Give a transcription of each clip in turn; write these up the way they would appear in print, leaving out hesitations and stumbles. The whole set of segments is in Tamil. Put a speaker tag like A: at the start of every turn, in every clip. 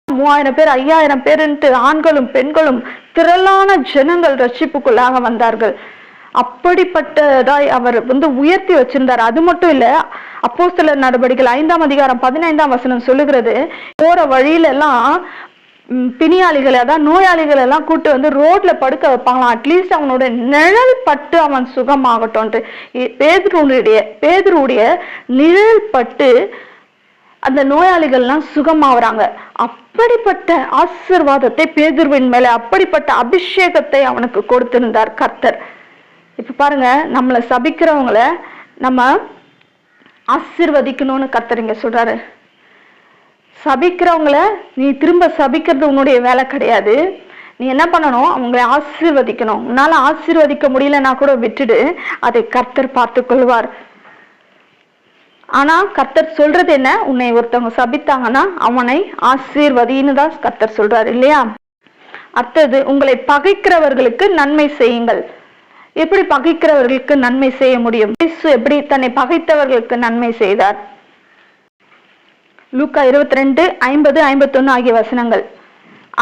A: 3000 பேர் 5000 பேருன்ட்டு ஆண்களும் பெண்களும் திரளான ஜனங்கள் ரட்சிப்புக்குள்ளாக வந்தார்கள். அப்படிப்பட்டதாய் அவர் உயர்த்தி வச்சிருந்தார். அது மட்டும் இல்ல, அப்போஸ்தலர் நடவடிக்கைகள் 5ஆம் அதிகாரம் 15ஆம் வசனம் சொல்லுகிறது, போற வழியில எல்லாம் பிணியாளிகளை, அதான் நோயாளிகள் எல்லாம் கூட்டு ரோட்ல படுக்க வைப்பாங்களாம். அட்லீஸ்ட் அவனோட நிழல் பட்டு அவன் சுகமாகட்டும். பேதுருடைய நிழல் பட்டு அந்த நோயாளிகள்லாம் சுகமாகறாங்க. அப்படிப்பட்ட ஆசீர்வாதத்தை பேதுருவின் மேல, அப்படிப்பட்ட அபிஷேகத்தை அவனுக்கு கொடுத்திருந்தார் கர்த்தர். இப்ப பாருங்க, நம்மளை சபிக்கிறவங்கள நம்ம ஆசீர்வதிக்கணும்னு கர்த்தர் இங்க சொல்றாரு. சபிக்கிறவங்கள நீ திரும்ப சபிக்கிறது உன்னுடைய வேலை கிடையாது. நீ என்ன பண்ணணும்? அவங்களை ஆசீர்வதிக்கணும். உன்னால ஆசீர்வதிக்க முடியலன்னா கூட விட்டுடு, அதை கர்த்தர் பார்த்து கொள்வார். ஆனா கர்த்தர் சொல்றது என்ன? உன்னை ஒருத்தவங்க சபித்தாங்கன்னா அவனை ஆசீர்வதின்னு தான் கர்த்தர் சொல்றாரு இல்லையா? அடுத்தது, உங்களை பகைக்கிறவர்களுக்கு நன்மை செய்யுங்கள். எப்படி பகைக்கிறவர்களுக்கு நன்மை செய்ய முடியும்? எப்படி தன்னை பகைத்தவர்களுக்கு நன்மை செய்தார்? லூக்கா 22:50-51 ஆகிய வசனங்கள்.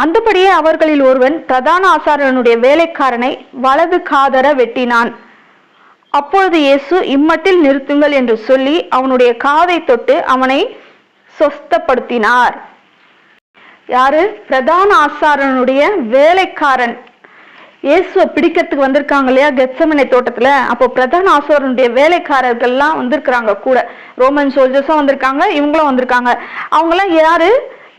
A: அந்தபடியே அவர்களில் ஒருவன் பிரதான ஆசாரியனுடைய வேலைக்காரனை வலது காதர வெட்டினான். அப்பொழுது இயேசு, இம்மட்டில் நிறுத்துங்கள் என்று சொல்லி அவனுடைய காதை தொட்டு அவனை சொஸ்தப்படுத்தினார். யாரு? பிரதான ஆசாரியனுடைய வேலைக்காரன். இயேசுவை பிடிக்கிறதுக்கு வந்திருக்காங்க இல்லையா கெத்செமனே தோட்டத்துல. அப்போ பிரதான ஆசாரியனுடைய வேலைக்காரர்கள்லாம் வந்திருக்கிறாங்க கூட. ரோமன் சோல்ஜர்ஸும் வந்திருக்காங்க, இவங்களும் வந்திருக்காங்க. அவங்களாம் யாரு?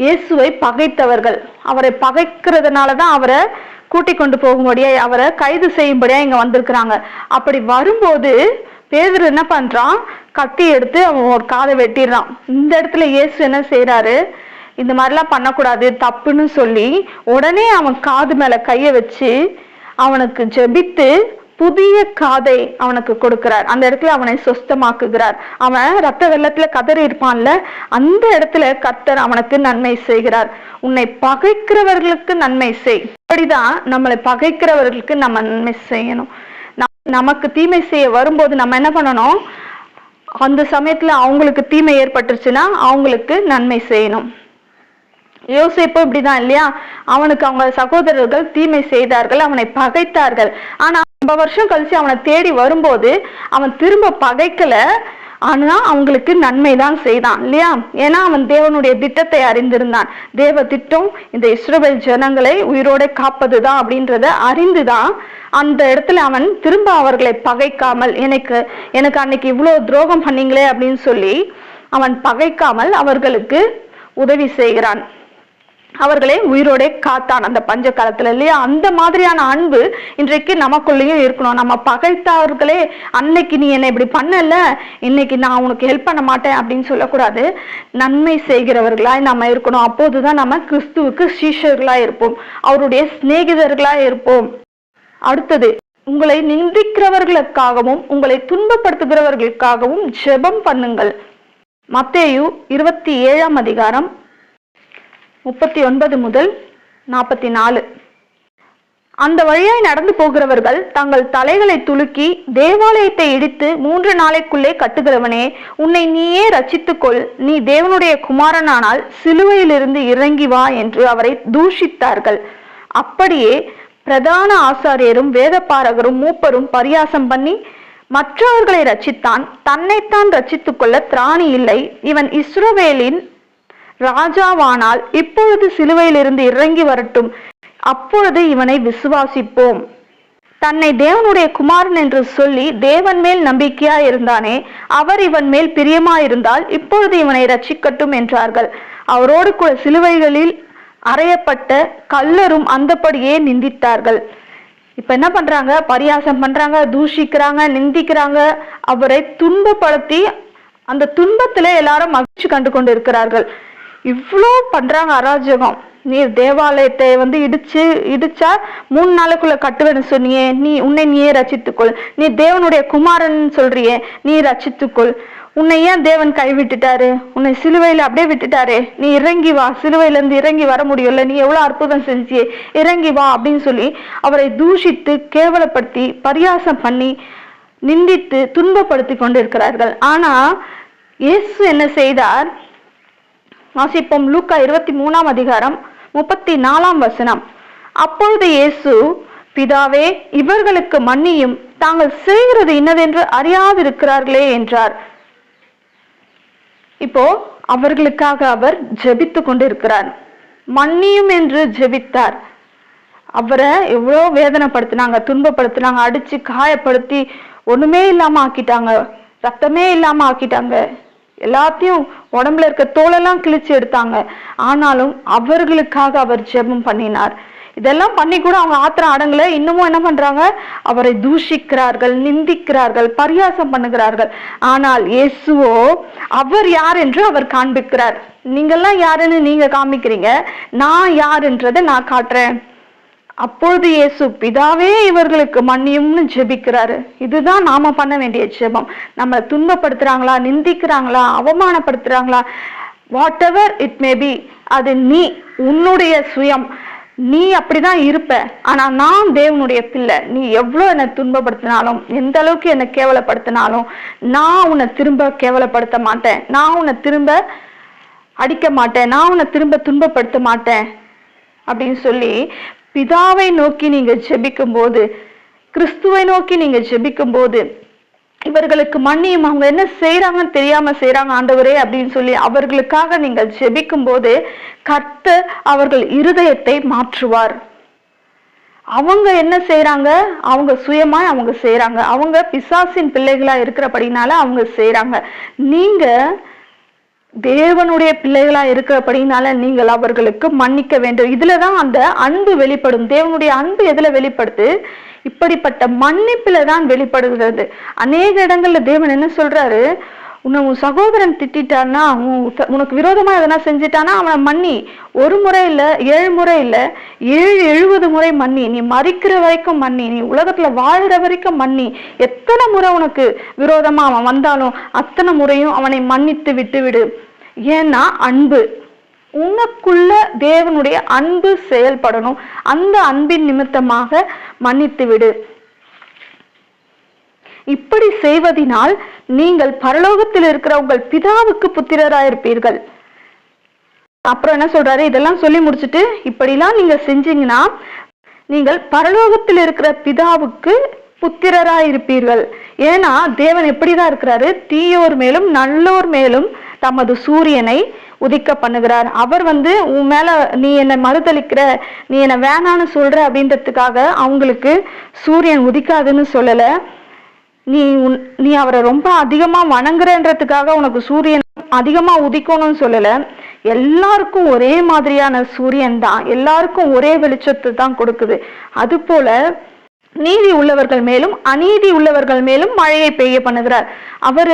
A: இயேசுவை பகைத்தவர்கள். அவரை பகைக்கிறதுனாலதான் அவரை கூட்டி கொண்டு போகும்படியா, அவரை கைது செய்யும்படியா இங்க வந்திருக்கிறாங்க. அப்படி வரும்போது பேதுரு என்ன பண்றான்? கத்தி எடுத்து அவன் ஒரு காதை வெட்டிடுறான். இந்த இடத்துல இயேசு என்ன செய்யறாரு? இந்த மாதிரிலாம் பண்ணக்கூடாது, தப்புன்னு சொல்லி உடனே அவன் காது மேல கைய வச்சு அவனுக்கு ஜெபித்து புதிய காதை அவனுக்கு கொடுக்கிறார். அந்த இடத்துல அவனை சொஸ்தமாக்குகிறார். அவன் ரத்த வெள்ளத்துல கதறி இருப்பான்ல, அந்த இடத்துல கர்த்தர் அவனுக்கு நன்மை செய்கிறார். உன்னை பகைக்கிறவர்களுக்கு நன்மை செய். அப்படிதான் நம்மளை பகைக்கிறவர்களுக்கு நம்ம நன்மை செய்யணும். நமக்கு தீமை செய்ய வரும்போது நம்ம என்ன பண்ணணும்? அந்த சமயத்துல அவங்களுக்கு தீமை ஏற்பட்டுருச்சுன்னா அவங்களுக்கு நன்மை செய்யணும். யோசேப்பு இப்படிதான் இல்லையா? அவனுக்கு அவங்க சகோதரர்கள் தீமை செய்தார்கள், அவனை பகைத்தார்கள். ஆனா 50 வருஷம் கழிச்சு அவனை தேடி வரும்போது அவன் திரும்ப பகைக்கல, ஆனா அவங்களுக்கு நன்மைதான் செய்தான் இல்லையா? ஏன்னா அவன் தேவனுடைய திட்டத்தை அறிந்திருந்தான். தேவ திட்டம் இந்த இஸ்ரவேல் ஜனங்களை உயிரோட காப்பதுதான் அப்படின்றத அறிந்துதான் அந்த இடத்துல அவன் திரும்ப அவர்களை பகைக்காமல், எனக்கு அன்னைக்கு இவ்வளவு துரோகம் பண்ணீங்களே அப்படின்னு சொல்லி அவன் பகைக்காமல் அவர்களுக்கு உதவி செய்கிறான். அவர்களே உயிரோட காத்தான் அந்த பஞ்ச காலத்துல இல்லையா? அந்த மாதிரியான அன்பு இன்றைக்கு நமக்குள்ளேயும் இருக்கணும். நம்ம பகைத்தவர்களே, அன்னைக்கு நீ என்னை இப்படி பண்ணல, இன்னைக்கு நான் உனக்கு ஹெல்ப் பண்ண மாட்டேன் அப்படின்னு சொல்லக்கூடாது. நன்மை செய்கிறவர்களாய் நம்ம இருக்கணும். அப்போதுதான் நம்ம கிறிஸ்துவுக்கு சீஷர்களா இருப்போம், அவருடைய சிநேகிதர்களா இருப்போம். அடுத்தது, உங்களை நிந்திக்கிறவர்களுக்காகவும் உங்களை துன்பப்படுத்துகிறவர்களுக்காகவும் ஜெபம் பண்ணுங்கள். மத்தேயு 27ஆம் அதிகாரம் 39-44. அந்த வழியாய் நடந்து போகிறவர்கள் தங்கள் தலைகளை துலுக்கி, தேவாலயத்தை இடித்து 3 நாளைக்குள்ளே கட்டுகிறவனே, உன்னை நீயே ரட்சித்துக்கொள், நீ தேவனுடைய குமாரனானால் சிலுவையிலிருந்து இறங்கி வா என்று அவரை தூஷித்தார்கள். அப்படியே பிரதான ஆசாரியரும் வேதபாரகரும் மூப்பரும் பரியாசம் பண்ணி மற்றவர்களை ரட்சித்தான், தன்னைத்தான் ரட்சித்துக் கொள்ள திராணி இல்லை. இவன் இஸ்ரவேலின் ராஜாவானால் இப்பொழுது சிலுவையிலிருந்து இறங்கி வரட்டும், அப்பொழுது இவனை விசுவாசிப்போம். தன்னை தேவனுடைய குமாரன் என்று சொல்லி தேவன் மேல் நம்பிக்கையா இருந்தானே, அவர் இவன் மேல் பிரியமாயிருந்தால் இப்பொழுது இவனை ரட்சிக்கட்டும் என்றார்கள். அவரோடு கூட சிலுவைகளில் அறையப்பட்ட கல்லரும் அந்தபடியே நிந்தித்தார்கள். இப்ப என்ன பண்றாங்க? பரியாசம் பண்றாங்க, தூஷிக்கிறாங்க, நிந்திக்கிறாங்க, அவரை துன்பப்படுத்தி அந்த துன்பத்துல எல்லாரும் மகிழ்ச்சி கண்டு கொண்டு இருக்கிறார்கள். இவ்வளோ பண்றாங்க அராஜகம். நீ தேவாலயத்தை இடிச்சா 3 நாளைக்குள்ள கட்டுவேன்னு சொன்னியே, உன்னை நீயே ரட்சித்துக்கொள், நீ தேவனுடைய குமாரன் சொல்றியே, நீ ரட்சித்துக்கொள். உன்னை ஏன் தேவன் கைவிட்டுட்டாரு? உன்னை சிலுவையில அப்படியே விட்டுட்டாரு, நீ இறங்கி வா, சிலுவையில இருந்து இறங்கி வர முடியல, நீ எவ்வளவு அற்புதம் செஞ்சியே, இறங்கி வா அப்படின்னு சொல்லி அவரை தூஷித்து கேவலப்படுத்தி பரியாசம் பண்ணி நிந்தித்து துன்பப்படுத்தி கொண்டிருக்கிறார்கள். ஆனா இயேசு என்ன செய்தார்? வாசிப்போம். லூக்கா 23ஆம் அதிகாரம் 34ஆம் வசனம். அப்பொழுது இயேசு, பிதாவே, இவர்களுக்கு மன்னியும், தாங்கள் செய்கிறது இன்னதென்று அறியாதிருக்கிறார்களே என்றார். இப்போ அவர்களுக்காக அவர் ஜெபித்து கொண்டிருக்கிறார். மன்னியும் என்று ஜெபித்தார். அவரை எவ்வளோ வேதனைப்படுத்தினாங்க, துன்பப்படுத்தினாங்க, அடிச்சு காயப்படுத்தி ஒண்ணுமே இல்லாம ஆக்கிட்டாங்க, ரத்தமே இல்லாம ஆக்கிட்டாங்க, எல்லாத்தையும் உடம்புல இருக்க தோலெல்லாம் கிழிச்சு எடுத்தாங்க. ஆனாலும் அவர்களுக்காக அவர் ஜெபம் பண்ணினார். இதெல்லாம் பண்ணி கூட அவங்க ஆத்திரம் அடங்கல. இன்னமும் என்ன பண்றாங்க? அவரை தூஷிக்கிறார்கள், நிந்திக்கிறார்கள், பரியாசம் பண்ணுகிறார்கள். ஆனால் இயேசுவோ அவர் யார் என்று அவர் காண்பிக்கிறார். நீங்கெல்லாம் யாருன்னு நீங்க காமிக்கிறீங்க, நான் யார் என்றதை நான் காட்டுறேன். அப்பொழுது இயேசு, பிதாவே, இவர்களுக்கு மன்னியும்னு ஜெபிக்கிறாரு. இதுதான் நாம பண்ண வேண்டிய ஜெபம். நம்ம துன்பப்படுத்துறாங்களா, நிந்திக்கிறாங்களா, அவமானப்படுத்துறாங்களா, whatever it may be, அது நீ உன்னுடைய சுயம், நீ அப்படிதான் இருப்ப. ஆனா நான் தேவனுடைய பிள்ளை. நீ எவ்வளவு என்னை துன்பப்படுத்தினாலும், எந்த அளவுக்கு என்னை கேவலப்படுத்தினாலும், நான் உன்னை திரும்ப கேவலப்படுத்த மாட்டேன், நான் உன்னை திரும்ப அடிக்க மாட்டேன், நான் உன்னை திரும்ப துன்பப்படுத்த மாட்டேன் அப்படின்னு சொல்லி பிதாவை நோக்கி நீங்க ஜெபிக்கும் போது, கிறிஸ்துவை நோக்கி நீங்க ஜெபிக்கும் போது, இவர்களுக்கு மன்னியும், அவங்க என்ன செய்யறாங்கன்னு தெரியாம செய்யறாங்க ஆண்டவரே அப்படின்னு சொல்லி அவர்களுக்காக நீங்கள் ஜெபிக்கும் போது கர்த்தர் அவர்கள் இருதயத்தை மாற்றுவார். அவங்க என்ன செய்யறாங்க? அவங்க சுயமா அவங்க செய்யறாங்க, அவங்க பிசாசின் பிள்ளைகளா இருக்கிறபடினால அவங்க செய்யறாங்க. நீங்க தேவனுடைய பிள்ளைகளா இருக்கிறபடினால நீங்கள் அவர்களுக்கு மன்னிக்க வேண்டும். இதுலதான் அந்த அன்பு வெளிப்படும். தேவனுடைய அன்பு எதுல வெளிப்படுது? இப்படிப்பட்ட மன்னிப்புல தான் வெளிப்படுகிறது. அநேக இடங்கள்ல தேவன் என்ன சொல்றாரு? உன் சகோதரன் திட்டான்னா, உனக்கு விரோதமா எதனா செஞ்சிட்டானா அவனை மன்னி. ஒரு முறை இல்ல, 7 முறை இல்ல, 70 முறை மன்னி. நீ மறிக்கிற வரைக்கும் மன்னி, நீ உலகத்துல வாழுற வரைக்கும் மன்னி. எத்தனை முறை உனக்கு விரோதமா அவன் வந்தாலும் அத்தனை முறையும் அவனை மன்னித்து விட்டு விடு. ஏன்னா அன்பு, உனக்குள்ள தேவனுடைய அன்பு செயல்படணும். அந்த அன்பின் நிமித்தமாக மன்னித்து விடு. இப்படி செய்வதனால் நீங்கள் பரலோகத்தில் இருக்கிற உங்கள் பிதாவுக்கு புத்திரராயிருப்பீர்கள். அப்புறம் என்ன சொல்றாரு? இதெல்லாம் சொல்லி முடிச்சுட்டு, இப்படிலாம் நீங்க செஞ்சீங்கன்னா நீங்கள் பரலோகத்தில் இருக்கிற பிதாவுக்கு புத்திரராயிருப்பீர்கள். ஏன்னா தேவன் எப்படிதான் இருக்கிறாரு? தீயோர் மேலும் நல்லோர் மேலும் தமது சூரியனை உதிக்க பண்ணுகிறார். அவர் உன் மேல நீ என்னை மறுதளிக்கிற, நீ என்னை வேணான்னு சொல்ற அப்படின்றதுக்காக அவங்களுக்கு சூரியன் உதிக்காதுன்னு சொல்லல. நீ அவரை ரொம்ப அதிகமா வணங்குறன்றதுக்காக உனக்கு சூரியன் அதிகமா உதிக்கணும்னு சொல்லல. எல்லாருக்கும் ஒரே மாதிரியான சூரியன் தான், எல்லாருக்கும் ஒரே வெளிச்சத்தை தான் கொடுக்குது. அது போல நீதி உள்ளவர்கள் மேலும் அநீதி உள்ளவர்கள் மேலும் மழையை பெய்ய பண்ணுகிறார். அவர்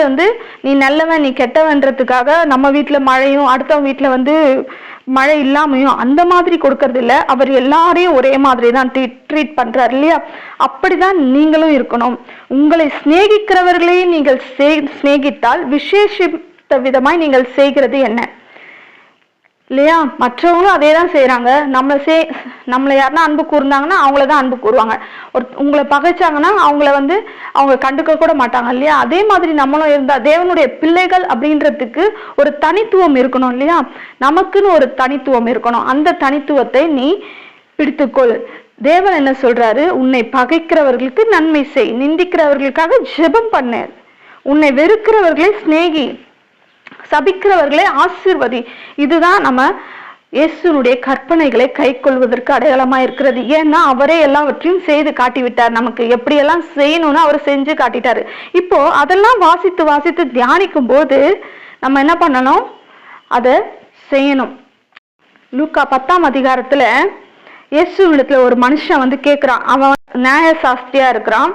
A: நீ நல்லவன் நீ கெட்டவன்றதுக்காக நம்ம வீட்டுல மழையும் அடுத்தவங்க வீட்டுல மழை இல்லாமையும் அந்த மாதிரி கொடுக்கறது இல்ல. அவர் எல்லாரையும் ஒரே மாதிரி தான் ட்ரீட் பண்றாரு இல்லையா? அப்படிதான் நீங்களும் இருக்கணும். உங்களை சிநேகிக்கிறவர்களையும் நீங்கள் சிநேகித்தால் விசேஷித்த விதமாய் நீங்கள் செய்கிறது என்ன இல்லையா? மற்றவங்களும் அதே தான் செய்யறாங்க. நம்மளை யாருன்னா அன்பு கூர்ந்தாங்கன்னா அவங்களதான் அன்பு கூறுவாங்க. உங்களை பகைச்சாங்கன்னா அவங்கள அவங்க கண்டுக்க கூட மாட்டாங்க இல்லையா? அதே மாதிரி நம்மளும் இருந்தா தேவனுடைய பிள்ளைகள் அப்படின்றதுக்கு ஒரு தனித்துவம் இருக்கணும் இல்லையா? நமக்குன்னு ஒரு தனித்துவம் இருக்கணும். அந்த தனித்துவத்தை நீ பிடித்துக்கொள். தேவன் என்ன சொல்றாரு? உன்னை பகைக்கிறவர்களுக்கு நன்மை செய், நிந்திக்கிறவர்களுக்காக ஜெபம் பண்ணு, உன்னை வெறுக்கிறவர்களை சிநேகி, சபிக்கிறவர்களை ஆசீர்வதி. இதுதான் நம்ம இயேசுனுடைய கற்பனைகளை கை கொள்வதற்கு அடையாளமா இருக்கிறது. ஏன்னா அவரே எல்லாவற்றையும் செய்து காட்டிவிட்டார். நமக்கு எப்படியெல்லாம் செய்யணும்னு அவர் செஞ்சு காட்டிட்டாரு. இப்போ அதெல்லாம் வாசித்து வாசித்து தியானிக்கும் போது நம்ம என்ன பண்ணணும்? அதை செய்யணும். லூக்கா 10ஆம் அதிகாரத்துல இயேசுவிடத்துல ஒரு மனுஷன் கேட்கிறான். அவன் நியாய சாஸ்திரியா இருக்கிறான்.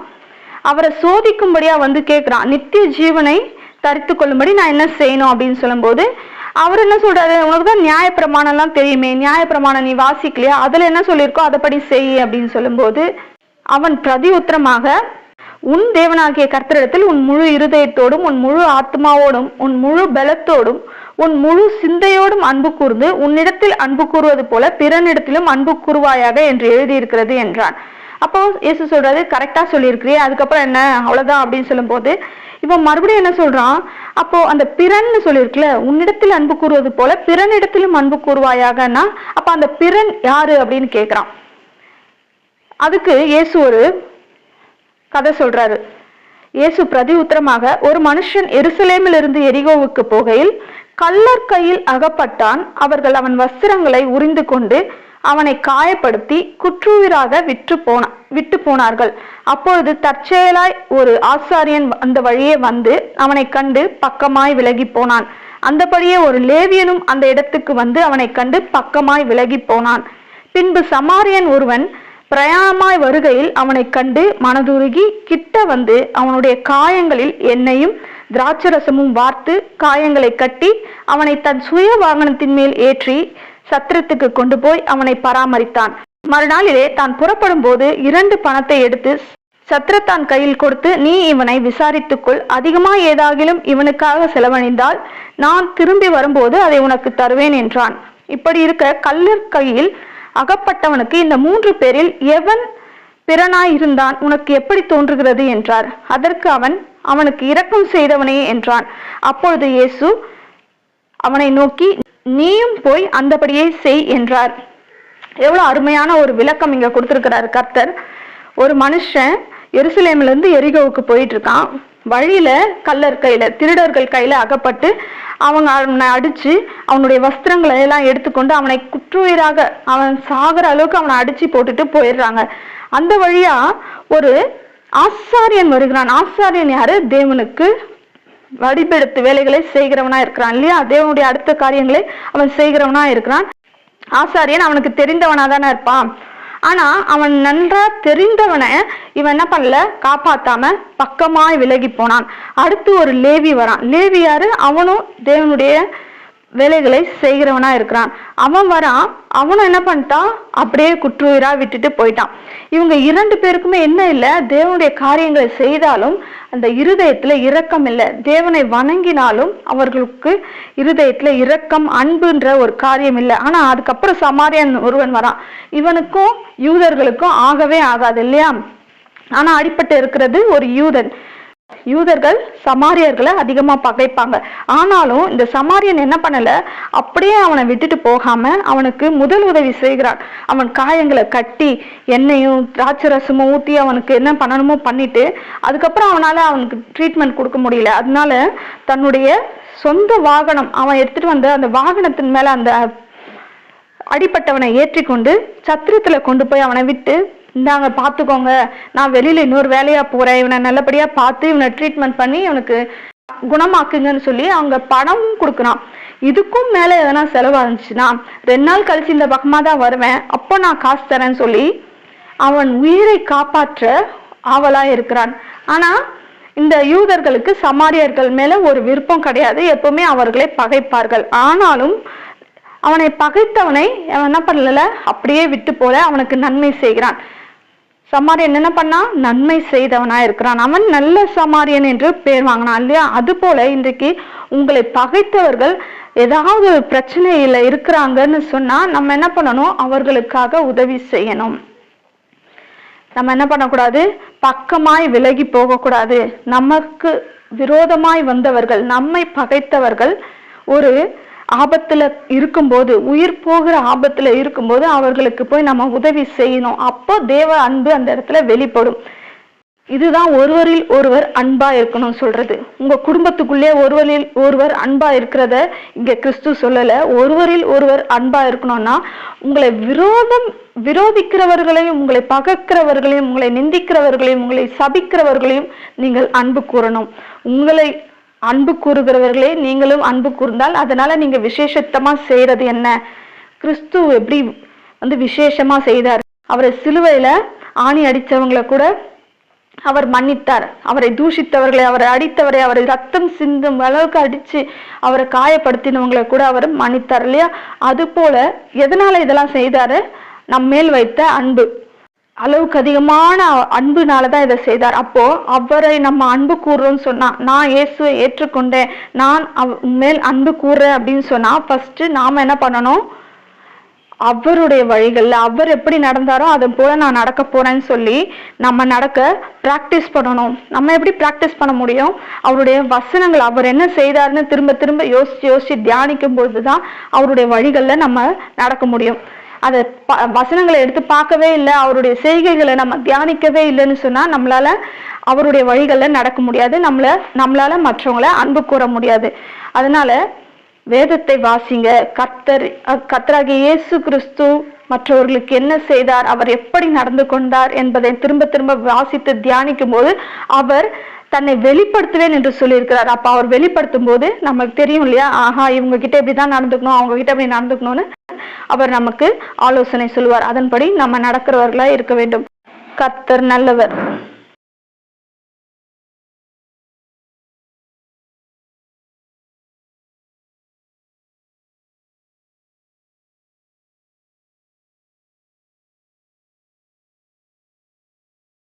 A: அவரை சோதிக்கும்படியா கேட்கிறான், நித்திய ஜீவனை தரித்து கொள்ளும்படி நான் என்ன செய்யணும் அப்படின்னு சொல்லும் போது அவர் என்ன சொல்றாரு? உனக்குதான் நியாய பிரமாணம் எல்லாம் தெரியுமே, நியாய பிரமாணம் நீ வாசிக்கலையா? அதுல என்ன சொல்லியிருக்கோ அதைப்படி செய் அப்படின்னு சொல்லும் போது அவன் பிரதி உத்தரமாக, உன் தேவனாகிய கர்த்தரிடத்தில் உன் முழு இருதயத்தோடும் உன் முழு ஆத்மாவோடும் உன் முழு பலத்தோடும் உன் முழு சிந்தையோடும் அன்பு கூர்ந்து உன்னிடத்தில் அன்பு கூறுவது போல பிறனிடத்திலும் அன்பு கூறுவாயாக என்று எழுதியிருக்கிறது என்றான். அப்போ இயேசு சொல்றாரு, கரெக்டா சொல்லியிருக்கிறியே, அதுக்கப்புறம் என்ன, அவ்வளவுதான் அப்படின்னு சொல்லும் போது இவன் மறுபடியும் என்ன சொல்றான், அப்போ அந்த பிறன்னு சொல்லியிருக்குல்ல, உன்னிடத்தில் அன்பு கூறுவது போல பிறனிடத்திலும் அன்பு கூறுவாயாகன்னா, அப்ப அந்த பிறன் யாரு அப்படின்னு கேட்கிறான். அதுக்கு இயேசு ஒரு கதை சொல்றாரு. இயேசு பிரதி உத்தரமாக, ஒரு மனுஷன் எருசலேமில் இருந்து எரிகோவுக்கு போகையில் கள்ளர் கையில் அகப்பட்டான். அவர்கள் அவன் வஸ்திரங்களை உரிந்து கொண்டு அவனை காயப்படுத்தி குற்றுயிராக விட்டு போனார்கள். அப்பொழுது தற்செயலாய் ஒரு ஆசாரியன் அந்த வழியே வந்து அவனை கண்டு பக்கமாய் விலகி போனான். அந்தபடியே ஒரு லேவியனும் அந்த இடத்துக்கு வந்து அவனை கண்டு பக்கமாய் விலகி போனான். பின்பு சமாரியன் ஒருவன் பிரயாணமாய் வருகையில் அவனை கண்டு மனதுருகி கிட்ட வந்து அவனுடைய காயங்களில் எண்ணெயும் திராட்சரசமும் வார்த்து காயங்களை கட்டி அவனை தன் சுய வாகனத்தின் மேல் ஏற்றி சத்திரத்துக்கு கொண்டு போய் அவனை பராமரித்தான். மறுநாளிலே தான் புறப்படும் போது 2 பணத்தை எடுத்து சத்திரத்தான் கையில் கொடுத்து, நீ இவனை விசாரித்துக்கொள், அதிகமாய் ஏதாகிலும் இவனுக்காக செலவழிந்தால் நான் திரும்பி வரும்போது அதை உனக்கு தருவேன் என்றான். இப்படி இருக்க கள்ளர் கையில் அகப்பட்டவனுக்கு இந்த 3 பேரில் எவன் பிறனாய் இருந்தான் உனக்கு எப்படி தோன்றுகிறது என்றார். அதற்கு அவன், அவனுக்கு இரக்கம் செய்தவனே என்றான். அப்பொழுது இயேசு அவனை நோக்கி, நீயும் போய் அந்தபடியே செய் என்றார். எவ்வளவு அருமையான ஒரு விளக்கம் இங்க கொடுத்திருக்கிறார் கர்த்தர். ஒரு மனுஷன் எருசலேம்ல இருந்து எரிகோவுக்கு போயிட்டு இருக்கான். வழியில கள்ளர் கையில, திருடர்கள் கையில அகப்பட்டு அவங்க அவனை அடிச்சு அவனுடைய வஸ்திரங்களை எல்லாம் எடுத்துக்கொண்டு அவனை குற்றுயிராக, அவன் சாகிற அளவுக்கு அவனை அடிச்சு போட்டுட்டு போயிடுறாங்க. அந்த வழியா ஒரு ஆசாரியன் வருகிறான். ஆசாரியன் யாரு? தேவனுக்கு வழிபெடுத்து வேலைகளை செய்கிறவனா இருக்கிறான் இல்லையா? தேவனுடைய அடுத்த காரியங்களை அவன் செய்கிறவனா இருக்கிறான். ஆசாரியன் அவனுக்கு தெரிந்தவனா தானே இருப்பான். ஆனா அவன் நன்றா தெரிந்தவனை இவன் என்ன பண்ணல, காப்பாத்தாம பக்கமாய் விலகி போனான். அடுத்து ஒரு லேவி வரான். லேவி யாரு? அவனும் தேவனுடைய வேலைகளை செய்கிறவனா இருக்கிறான். அவன் வரான். அவனும் என்ன பண்ணிட்டான், அப்படியே குற்றுயிரா விட்டுட்டு போயிட்டான். இவங்க 2 பேருக்குமே என்ன இல்லை, தேவனுடைய காரியங்களை செய்தாலும் அந்த இருதயத்துல இரக்கம் இல்லை. தேவனை வணங்கினாலும் அவர்களுக்கு இருதயத்துல இரக்கம், அன்புன்ற ஒரு காரியம் இல்லை. ஆனா அதுக்கப்புறம் சமாரியன் ஒருவன் வரான். இவனுக்கும் யூதர்களுக்கும் ஆகவே ஆகாது இல்லையா? ஆனா அடிப்பட்டு இருக்கிறது ஒரு யூதன். யூதர்கள் சமாரியர்களை அதிகமா பகைப்பாங்க. ஆனாலும் இந்த சமாரியன் என்ன பண்ணல, அப்படியே அவனை விட்டுட்டு போகாம அவனுக்கு முதல் உதவி செய்கிறான். அவன் காயங்களை கட்டி எண்ணெயும் திராட்சரசமும் ஊத்தி அவனுக்கு என்ன பண்ணணுமோ பண்ணிட்டு, அதுக்கப்புறம் அவனுக்கு ட்ரீட்மெண்ட் கொடுக்க முடியல. அதனால தன்னுடைய சொந்த வாகனம் அவன் எடுத்துட்டு வந்து அந்த வாகனத்தின் மேல அந்த அடிப்பட்டவனை ஏற்றி கொண்டு சத்திரத்துல கொண்டு போய் அவனை விட்டு, இந்தாங்க பார்த்துக்கோங்க, நான் வெளியில இன்னொரு வேலையா போறேன், இவனை நல்லபடியா பார்த்து இவனை ட்ரீட்மெண்ட் பண்ணி இவனுக்கு குணமாக்குங்கன்னு சொல்லி அவங்க பணமும் கொடுக்குறான். இதுக்கும் மேல எதனா செலவாச்சுன்னா 2 நாள் கழிச்சு இந்த பக்கமா தான் வருவேன், அப்போ நான் காசு தரேன்னு சொல்லி அவன் உயிரை காப்பாற்ற ஆவலா இருக்கிறான். ஆனா இந்த யூதர்களுக்கு சமாரியர்கள் மேல ஒரு விருப்பம் கிடையாது. எப்பவுமே அவர்களை பகைப்பார்கள். ஆனாலும் அவனை பகைத்தவனை அவன் என்ன பண்ணல, அப்படியே விட்டு போல அவனுக்கு நன்மை செய்கிறான். சமாரியன் என்ன பண்ணா, நன்மை செய்தவனா இருக்கிறான். அவன் நல்ல சமாரியன் என்று பேர் வாங்கினான் இல்லையா? அது போல இன்றைக்கு உங்களை பகைத்தவர்கள் ஏதாவது பிரச்சனையில இருக்கிறாங்கன்னு சொன்னா நம்ம என்ன பண்ணணும், அவர்களுக்காக உதவி செய்யணும். நம்ம என்ன பண்ணக்கூடாது, பக்கமாய் விலகி போகக்கூடாது. நமக்கு விரோதமாய் வந்தவர்கள், நம்மை பகைத்தவர்கள் ஒரு ஆபத்துல இருக்கும்போது, உயிர் போகிற ஆபத்துல இருக்கும்போது அவர்களுக்கு போய் நம்ம உதவி செய்யணும். அப்போ தேவ அன்பு அந்த இடத்துல வெளிப்படும். இதுதான் ஒருவரில் ஒருவர் அன்பா இருக்கணும் சொல்றது. உங்க குடும்பத்துக்குள்ளே ஒருவரில் ஒருவர் அன்பா இருக்கிறத இங்க கிறிஸ்து சொல்லல. ஒருவரில் ஒருவர் அன்பா இருக்கணும்னா உங்களை விரோதிக்கிறவர்களையும், உங்களை பகைக்கிறவர்களையும், உங்களை நிந்திக்கிறவர்களையும், உங்களை சபிக்கிறவர்களையும் நீங்கள் அன்பு கூறணும். உங்களை அன்பு கூறுகிறவர்களே நீங்களும் அன்பு கூர்ந்தால் அதனால நீங்க விசேஷத்தமா செய்யறது என்ன? கிறிஸ்து எப்படி விசேஷமா செய்தார். அவரை சிலுவையில ஆணி அடிச்சவங்களை கூட அவர் மன்னித்தார். அவரை தூஷித்தவர்களை, அவரை அடித்தவரை, அவரை ரத்தம் சிந்தும் அளவுக்கு அடிச்சு அவரை காயப்படுத்தினவங்களை கூட அவர் மன்னித்தார் இல்லையா? அது போல எதனால இதெல்லாம் செய்தாரு? நம் மேல் வைத்த அன்பு, அளவுக்கு அதிகமான அன்புனாலதான் இதை செய்தார். அப்போ அவரை நம்ம அன்பு கூறுறோம்னு சொன்னா, நான் இயேசுவை ஏற்றுக்கொண்டேன், நான் மேல் அன்பு கூறுறேன் அப்படின்னு சொன்னா ஃபர்ஸ்ட் நாம என்ன பண்ணணும், அவருடைய வழிகள்ல அவர் எப்படி நடந்தாரோ அதை போல நான் நடக்க போறேன்னு சொல்லி நம்ம நடக்க பிராக்டிஸ் பண்ணணும். நம்ம எப்படி பிராக்டிஸ் பண்ண முடியும்? அவருடைய வசனங்கள், அவர் என்ன செய்தாருன்னு திரும்ப திரும்ப யோசிச்சு யோசிச்சு தியானிக்கும் பொழுதுதான் அவருடைய வழிகள்ல நம்ம நடக்க முடியும். அதை வசனங்களை எடுத்து பார்க்கவே இல்லை, அவருடைய செய்கைகளை நம்ம தியானிக்கவே இல்லைன்னு சொன்னா நம்மளால அவருடைய வழிகள்ல நடக்க முடியாது, நம்மளால மற்றவங்களை அன்பு கூற முடியாது. அதனால வேதத்தை வாசிங்க. கர்த்தராகிய இயேசு கிறிஸ்து மற்றவர்களுக்கு என்ன செய்தார், அவர் எப்படி நடந்து கொண்டார் என்பதை திரும்ப திரும்ப வாசித்து தியானிக்கும் போது அவர் தன்னை வெளிப்படுத்துவேன் என்று சொல்லியிருக்கிறார். அப்ப அவர் வெளிப்படுத்தும் போது நமக்கு தெரியும் இல்லையா, ஆஹா இவங்க கிட்ட இப்படிதான் நடந்துக்கணும், அவங்க கிட்ட இப்படி நடந்துக்கணும்னு அவர் நமக்கு ஆலோசனை சொல்லுவார். அதன்படி நம்ம நடக்கிறவர்களா இருக்க வேண்டும். கர்த்தர் நல்லவர்.